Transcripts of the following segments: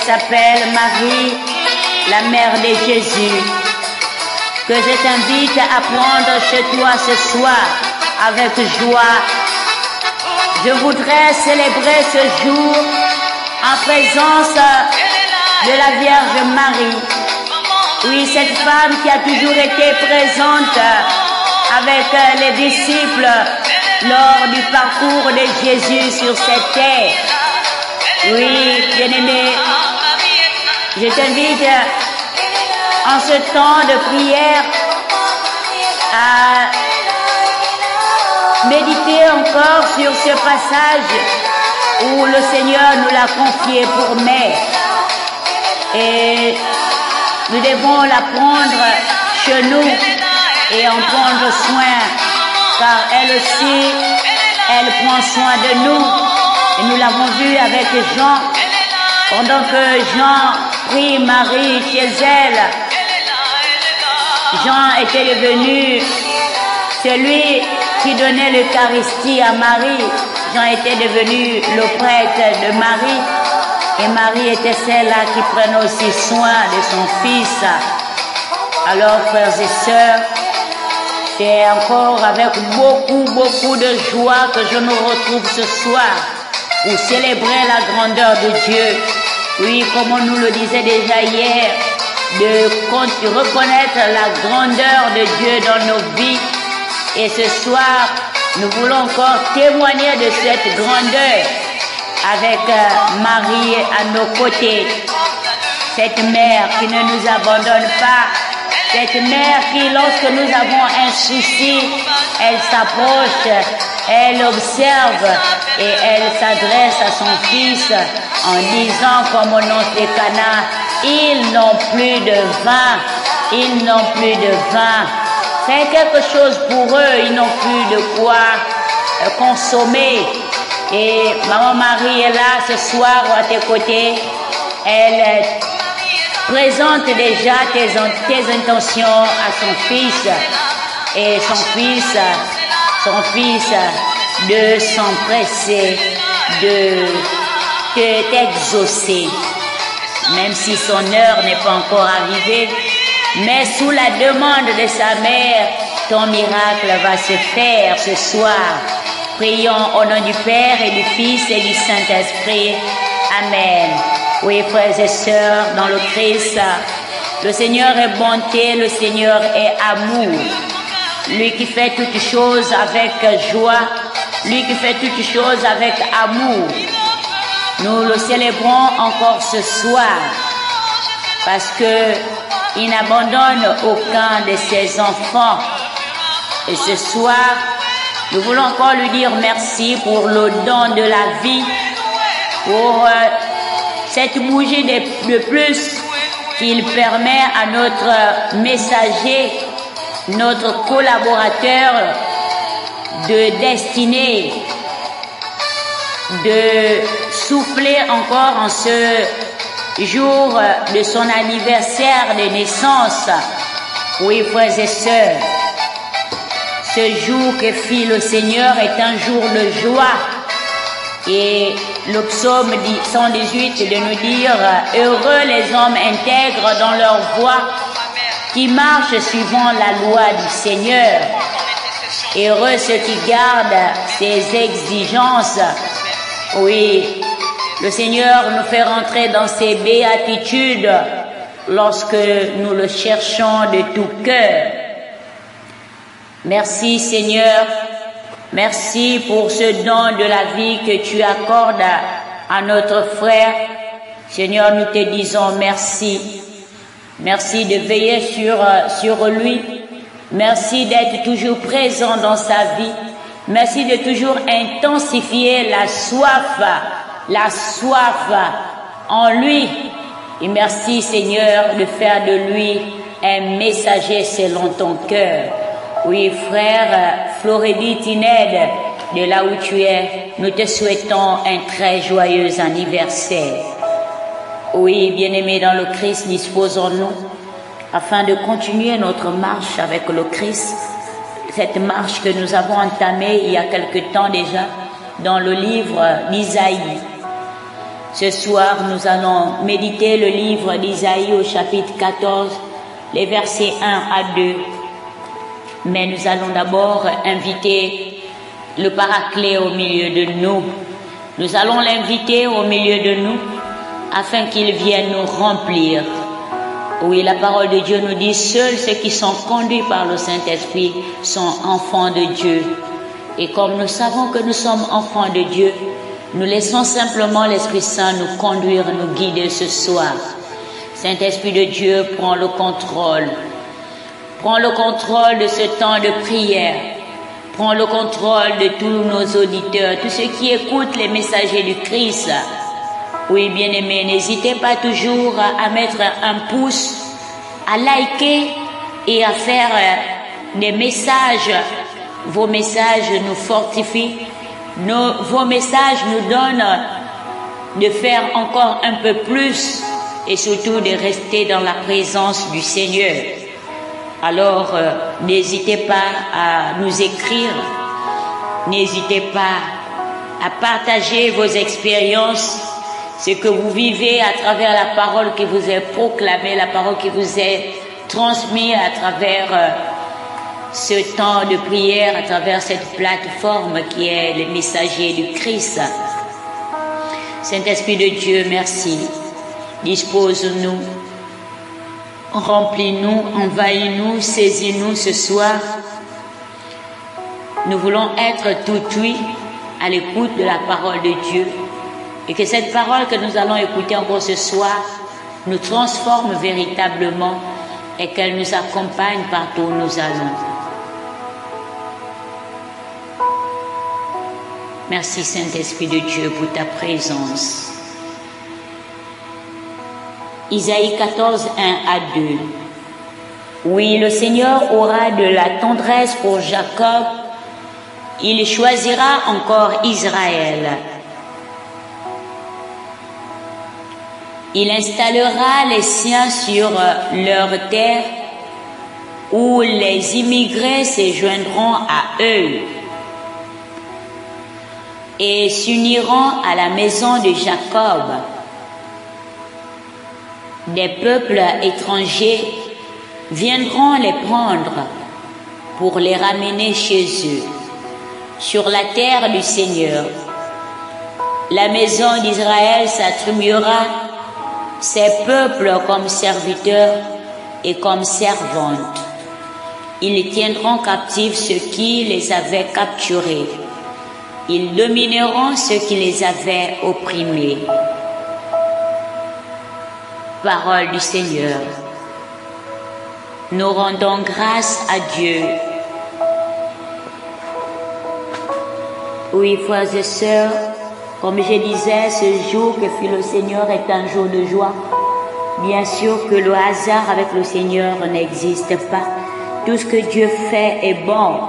s'appelle Marie, la mère de Jésus, que je t'invite à prendre chez toi ce soir avec joie. Je voudrais célébrer ce jour en présence de la Vierge Marie. Oui, cette femme qui a toujours été présente avec les disciples lors du parcours de Jésus sur cette terre. Oui, bien-aimé, je t'invite en ce temps de prière à méditer encore sur ce passage où le Seigneur nous l'a confié pour mère. Et nous devons la prendre chez nous et en prendre soin, car elle aussi, elle prend soin de nous. Et nous l'avons vu avec Jean, pendant que Jean prie Marie chez elle. Jean était devenu celui qui donnait l'Eucharistie à Marie. Jean était devenu le prêtre de Marie. Et Marie était celle-là qui prenait aussi soin de son fils. Alors, frères et sœurs, c'est encore avec beaucoup de joie que je me retrouve ce soir pour célébrer la grandeur de Dieu. Oui, comme on nous le disait déjà hier, de reconnaître la grandeur de Dieu dans nos vies. Et ce soir, nous voulons encore témoigner de cette grandeur avec Marie à nos côtés. Cette mère qui ne nous abandonne pas. Cette mère qui, lorsque nous avons un souci, elle s'approche, elle observe et elle s'adresse à son fils en disant comme au nom de Cana, ils n'ont plus de vin, ils n'ont plus de vin. C'est quelque chose pour eux, ils n'ont plus de quoi consommer. Et Maman Marie est là ce soir à tes côtés. Elle présente déjà tes intentions à son fils. Et son fils de s'empresser, de t'exaucer. Même si son heure n'est pas encore arrivée. Mais sous la demande de sa mère, ton miracle va se faire ce soir. Prions au nom du Père et du Fils et du Saint-Esprit. Amen. Oui, frères et sœurs, dans le Christ, le Seigneur est bonté, le Seigneur est amour. Lui qui fait toutes choses avec joie, lui qui fait toutes choses avec amour. Nous le célébrons encore ce soir parce que il n'abandonne aucun de ses enfants. Et ce soir, nous voulons encore lui dire merci pour le don de la vie, pour cette bougie de plus qu'il permet à notre messager, notre collaborateur de destinée, de souffler encore en ce jour de son anniversaire de naissance. Oui, frères et sœurs, ce jour que fit le Seigneur est un jour de joie. Et le psaume 118 de nous dire « Heureux les hommes intègres dans leur voie, qui marchent suivant la loi du Seigneur. Heureux ceux qui gardent ses exigences. » Oui, le Seigneur nous fait rentrer dans ses béatitudes lorsque nous le cherchons de tout cœur. Merci Seigneur, merci pour ce don de la vie que tu accordes à notre frère. Seigneur, nous te disons merci. Merci de veiller sur lui. Merci d'être toujours présent dans sa vie. Merci de toujours intensifier la soif en lui. Et merci Seigneur de faire de lui un messager selon ton cœur. Oui, frère Florédie Tined, de là où tu es, nous te souhaitons un très joyeux anniversaire. Oui, bien-aimés dans le Christ, disposons-nous afin de continuer notre marche avec le Christ, cette marche que nous avons entamée il y a quelque temps déjà dans le livre d'Isaïe. Ce soir, nous allons méditer le livre d'Isaïe au chapitre 14, les versets 1 à 2. Mais nous allons d'abord inviter le Paraclet au milieu de nous. Nous allons l'inviter au milieu de nous afin qu'il vienne nous remplir. Oui, la parole de Dieu nous dit, seuls ceux qui sont conduits par le Saint-Esprit sont enfants de Dieu. Et comme nous savons que nous sommes enfants de Dieu, nous laissons simplement l'Esprit Saint nous conduire, nous guider ce soir. Saint-Esprit de Dieu, prends le contrôle. Prends le contrôle de ce temps de prière. Prends le contrôle de tous nos auditeurs, tous ceux qui écoutent les messagers du Christ. Oui, bien-aimés, n'hésitez pas toujours à mettre un pouce, à liker et à faire des messages. Vos messages nous fortifient. Vos messages nous donnent de faire encore un peu plus et surtout de rester dans la présence du Seigneur. Alors, n'hésitez pas à nous écrire, n'hésitez pas à partager vos expériences, ce que vous vivez à travers la parole qui vous est proclamée, la parole qui vous est transmise à travers ce temps de prière, à travers cette plateforme qui est le messager du Christ. Saint-Esprit de Dieu, merci. Dispose-nous, remplis-nous, envahis-nous, saisis-nous ce soir. Nous voulons être tout oui à l'écoute de la parole de Dieu et que cette parole que nous allons écouter encore ce soir nous transforme véritablement et qu'elle nous accompagne partout où nous allons. Merci Saint-Esprit de Dieu pour ta présence. Isaïe 14, 1 à 2. Oui, le Seigneur aura de la tendresse pour Jacob. Il choisira encore Israël. Il installera les siens sur leur terre où les immigrés se joindront à eux et s'uniront à la maison de Jacob. Des peuples étrangers viendront les prendre pour les ramener chez eux, sur la terre du Seigneur. La maison d'Israël s'attribuera ses peuples comme serviteurs et comme servantes. Ils tiendront captifs ceux qui les avaient capturés. Ils domineront ceux qui les avaient opprimés. Parole du Seigneur. Nous rendons grâce à Dieu. Oui, frères et sœurs, comme je disais, ce jour que fit le Seigneur est un jour de joie. Bien sûr que le hasard avec le Seigneur n'existe pas. Tout ce que Dieu fait est bon.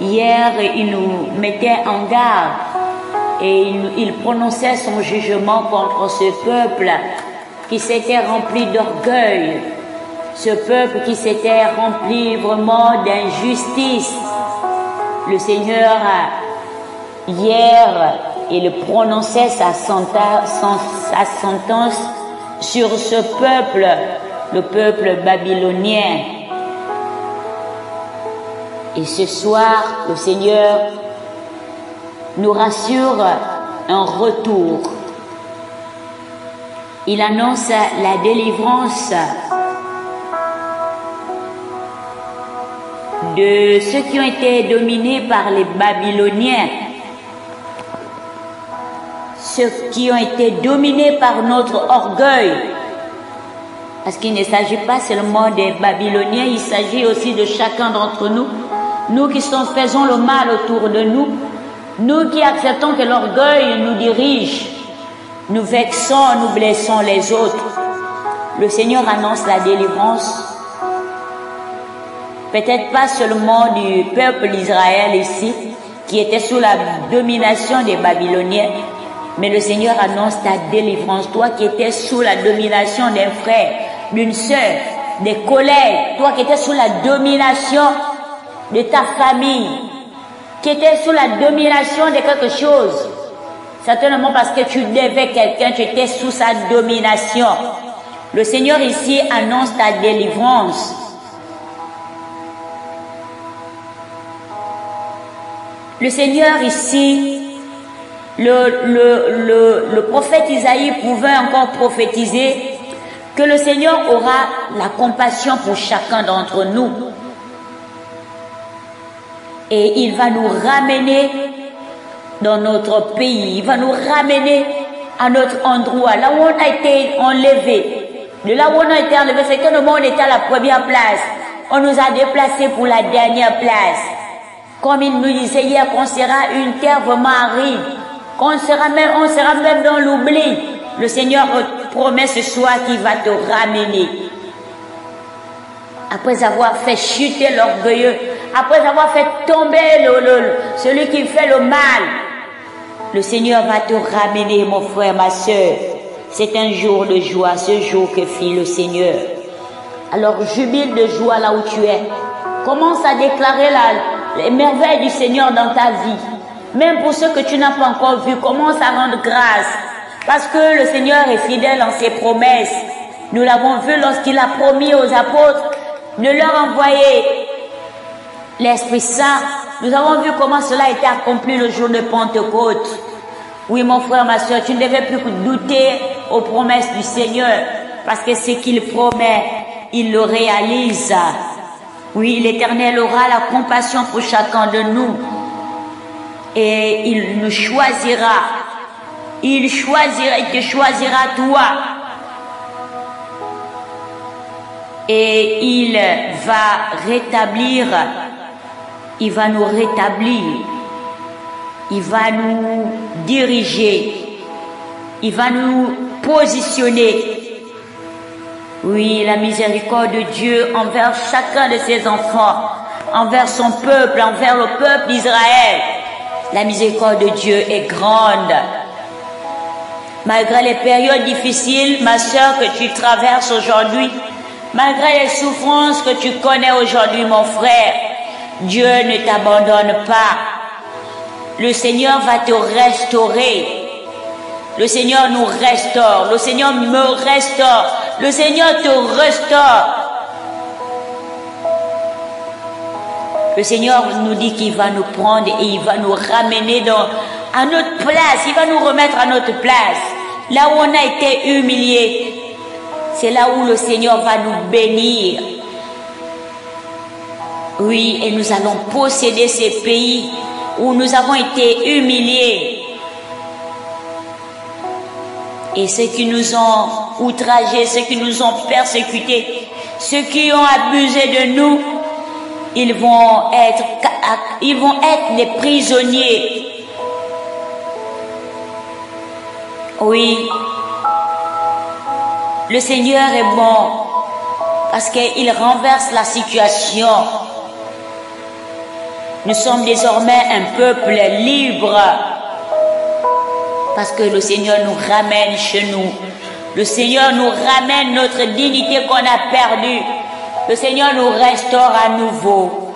Hier, il nous mettait en garde et il prononçait son jugement contre ce peuple qui s'était rempli d'orgueil, ce peuple qui s'était rempli vraiment d'injustice. Le Seigneur, hier, il prononçait sa sentence sur ce peuple, le peuple babylonien. Et ce soir, le Seigneur nous rassure un retour. Il annonce la délivrance de ceux qui ont été dominés par les Babyloniens, ceux qui ont été dominés par notre orgueil. Parce qu'il ne s'agit pas seulement des Babyloniens, il s'agit aussi de chacun d'entre nous. Nous qui faisons le mal autour de nous, nous qui acceptons que l'orgueil nous dirige, nous vexons, nous blessons les autres. Le Seigneur annonce la délivrance. Peut-être pas seulement du peuple d'Israël ici, qui était sous la domination des Babyloniens, mais le Seigneur annonce ta délivrance. Toi qui étais sous la domination d'un frère, d'une sœur, des collègues, toi qui étais sous la domination de ta famille, qui étais sous la domination de quelque chose, Certainement parce que tu devais quelqu'un, tu étais sous sa domination. Le Seigneur ici annonce ta délivrance. Le Seigneur ici, le prophète Isaïe pouvait encore prophétiser que le Seigneur aura la compassion pour chacun d'entre nous. Et il va nous ramener dans notre pays. Il va nous ramener à notre endroit, là où on a été enlevé. De là où on a été enlevé, c'est que le monde était à la première place. On nous a déplacés pour la dernière place. Comme il nous disait hier qu'on sera une terre vraiment aride, qu'on sera même dans l'oubli. Le Seigneur promet ce soir qu'il va te ramener. Après avoir fait chuter l'orgueilleux, après avoir fait tomber celui qui fait le mal, le Seigneur va te ramener, mon frère, ma soeur. C'est un jour de joie, ce jour que fit le Seigneur. Alors jubile de joie là où tu es. Commence à déclarer les merveilles du Seigneur dans ta vie. Même pour ceux que tu n'as pas encore vus, commence à rendre grâce. Parce que le Seigneur est fidèle en ses promesses. Nous l'avons vu lorsqu'il a promis aux apôtres de leur envoyer l'Esprit Saint. Nous avons vu comment cela a été accompli le jour de Pentecôte. Oui, mon frère, ma soeur, tu ne devais plus douter aux promesses du Seigneur. Parce que ce qu'il promet, il le réalise. Oui, l'Éternel aura la compassion pour chacun de nous. Et il nous choisira. Il te choisira toi. Et il va rétablir. Il va nous rétablir. Il va nous diriger. Il va nous positionner. Oui, la miséricorde de Dieu envers chacun de ses enfants, envers son peuple, envers le peuple d'Israël. La miséricorde de Dieu est grande. Malgré les périodes difficiles, ma soeur, que tu traverses aujourd'hui, malgré les souffrances que tu connais aujourd'hui, mon frère, Dieu ne t'abandonne pas. Le Seigneur va te restaurer. Le Seigneur nous restaure. Le Seigneur me restaure. Le Seigneur te restaure. Le Seigneur nous dit qu'il va nous prendre et il va nous ramener à notre place. Il va nous remettre à notre place. Là où on a été humilié, c'est là où le Seigneur va nous bénir. Oui, et nous allons posséder ces pays où nous avons été humiliés. Et ceux qui nous ont outragés, ceux qui nous ont persécutés, ceux qui ont abusé de nous, ils vont être des prisonniers. Oui, le Seigneur est bon parce qu'il renverse la situation. Nous sommes désormais un peuple libre parce que le Seigneur nous ramène chez nous. Le Seigneur nous ramène notre dignité qu'on a perdue. Le Seigneur nous restaure à nouveau.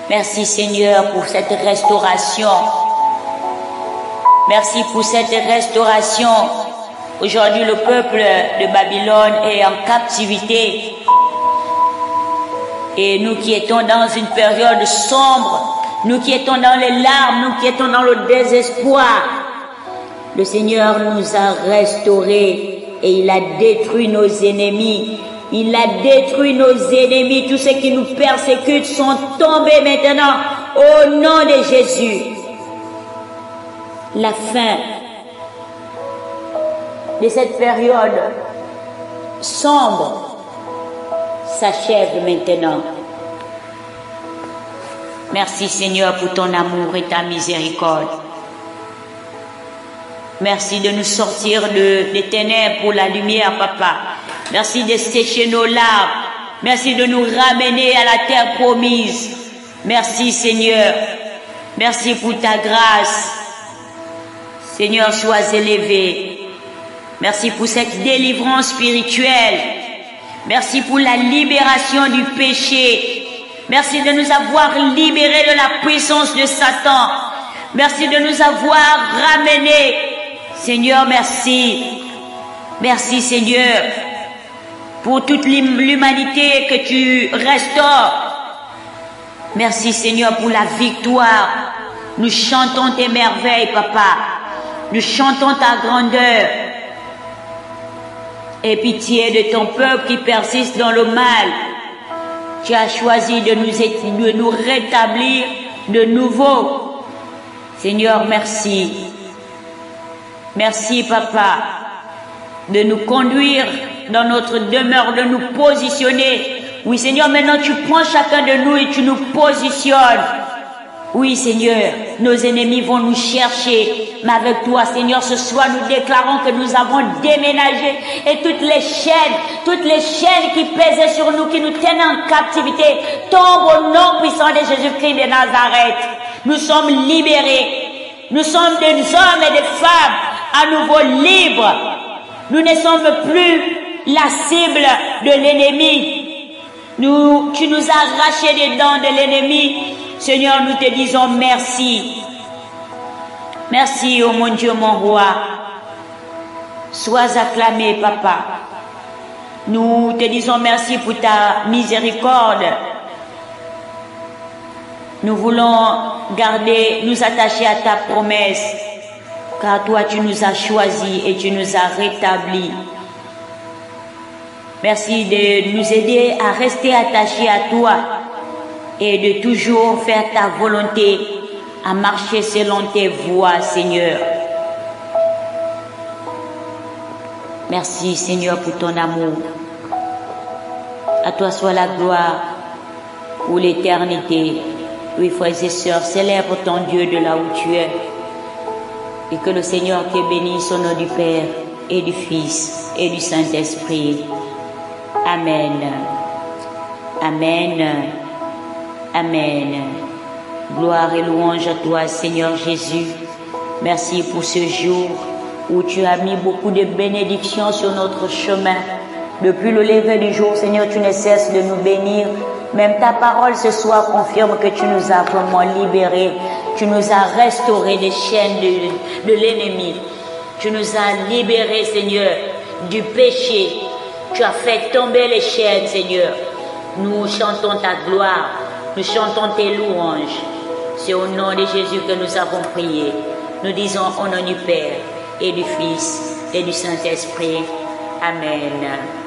Merci Seigneur pour cette restauration. Merci pour cette restauration. Aujourd'hui, le peuple de Babylone est en captivité. Et nous qui étions dans une période sombre, nous qui étions dans les larmes, nous qui étions dans le désespoir, le Seigneur nous a restaurés et il a détruit nos ennemis. Il a détruit nos ennemis. Tous ceux qui nous persécutent sont tombés maintenant au nom de Jésus. La fin de cette période sombre s'achève maintenant. Merci Seigneur pour ton amour et ta miséricorde. Merci de nous sortir des ténèbres pour la lumière, Papa. Merci de sécher nos larmes. Merci de nous ramener à la terre promise. Merci Seigneur. Merci pour ta grâce. Seigneur, sois élevé. Merci pour cette délivrance spirituelle. Merci pour la libération du péché. Merci de nous avoir libérés de la puissance de Satan. Merci de nous avoir ramenés. Seigneur, merci. Merci, Seigneur, pour toute l'humanité que tu restaures. Merci, Seigneur, pour la victoire. Nous chantons tes merveilles, Papa. Nous chantons ta grandeur. Aie pitié de ton peuple qui persiste dans le mal. Tu as choisi de nous rétablir de nouveau. Seigneur, merci. Merci, Papa, de nous conduire dans notre demeure, de nous positionner. Oui, Seigneur, maintenant tu prends chacun de nous et tu nous positionnes. Oui, Seigneur, nos ennemis vont nous chercher, mais avec toi, Seigneur, ce soir, nous déclarons que nous avons déménagé et toutes les chaînes qui pesaient sur nous, qui nous tenaient en captivité, tombent au nom puissant de Jésus-Christ de Nazareth. Nous sommes libérés. Nous sommes des hommes et des femmes à nouveau libres. Nous ne sommes plus la cible de l'ennemi. Tu nous as arraché des dents de l'ennemi. Seigneur, nous te disons merci. Merci, oh mon Dieu, mon roi. Sois acclamé, Papa. Nous te disons merci pour ta miséricorde. Nous voulons nous attacher à ta promesse, car toi, tu nous as choisis et tu nous as rétablis. Merci de nous aider à rester attachés à toi et de toujours faire ta volonté, à marcher selon tes voies, Seigneur. Merci, Seigneur, pour ton amour. À toi soit la gloire pour l'éternité. Oui, frères et sœurs, célèbre ton Dieu de là où tu es. Et que le Seigneur te bénisse au nom du Père et du Fils et du Saint-Esprit. Amen. Amen. Amen. Gloire et louange à toi, Seigneur Jésus. Merci pour ce jour où tu as mis beaucoup de bénédictions sur notre chemin. Depuis le lever du jour, Seigneur, tu ne cesses de nous bénir. Même ta parole ce soir confirme que tu nous as vraiment libérés. Tu nous as restaurés des chaînes de l'ennemi. Tu nous as libérés, Seigneur, du péché. Tu as fait tomber les chaînes, Seigneur. Nous chantons ta gloire. Nous chantons tes louanges. C'est au nom de Jésus que nous avons prié. Nous disons au nom du Père et du Fils et du Saint-Esprit. Amen.